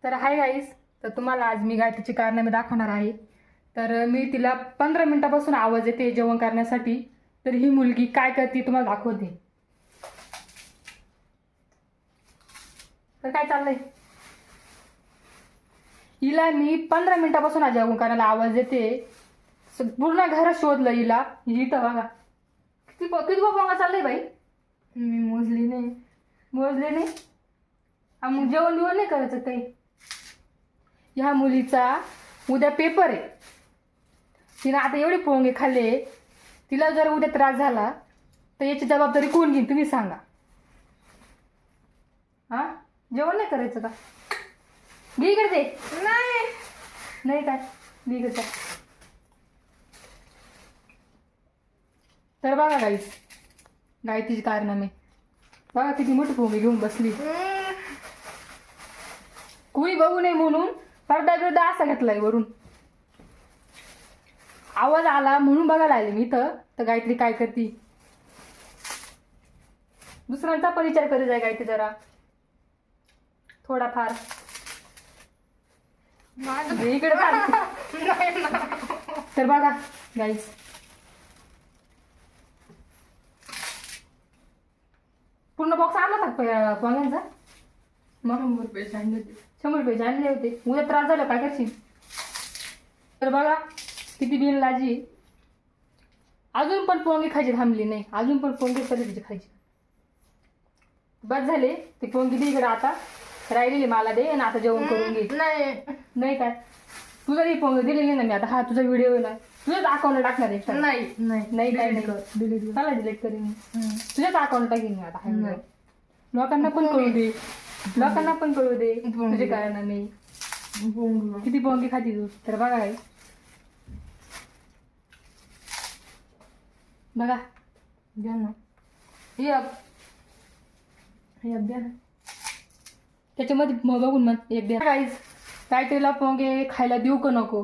तर hi guys, तर तुम्हाला आज मी गायत्रीची कारनामे दाखवणार आहे. तर मी तिला 15 मिनिटापासून आवाज येते जेवण करण्यासाठी. तर ही मुलगी काय करते तुम्हाला दाखवते. तर काय चाललंय, हिला मी 15 मिनिटापासून आज जेवण करायला आवाज येते. पूर्ण घरात शोधलं हिला. ही तर बघा किती किती पोंगा चाललंय बाई. मी मोजली नाही. मग जेवण बिवण नाही करायचं काही. ह्या मुलीचा उद्या पेपर आहे. तिनं आता एवढे पोंगे खाल्ले. तिला जर उद्या त्रास झाला तर याची जबाबदारी कोण घेईन तुम्ही सांगा. हा, जेवण नाही करायचं का? घे करते नाही काय घे करता. तर बघा गायत्रीची कारनामे बघा, किती मोठी पोंगे घेऊन बसली. कुणी बघू नये म्हणून पडदा बिरदा असा घेतलाय वरून. आवाज आला म्हणून बघायला आले मी इथं. तर गायत्री काय करती, दुसऱ्यांचा पण विचार करी जाय गायत्री जरा थोडाफार. इकडे तर बघा गाईस, पूर्ण बॉक्स आणला का पोंग्यांचा? मग 100 रुपये आणले होते. उद्या त्रास झाला काय करशील? तर बघा किती बिनलाजी. अजून पण पोंगे खायची थांबली नाही. अजून पण पोंगे तिचे खायची. बस झाले ते पोंगे दे इकडे. आता राहिलेली मला दे आणि आता जेवण करून घे. नाही काय तुझा ही पोंगे दिलेली ना मी आता. हा तुझा व्हिडिओ ना तुझ्याच अकाउंटला टाकणार आहे. नाही काय नाही मला डिलीट करीन. तुझ्याच अकाउंटला टाकीन मी आता. लोकांना पण कळू दे तुझे कारण नाही. किती पोंगे खाती तू. तर बघा काय बघा, द्या ना द्या ना त्याच्यामध्ये बघून मग एक द्या. गाईज काय तिला पोंगे खायला देऊ का नको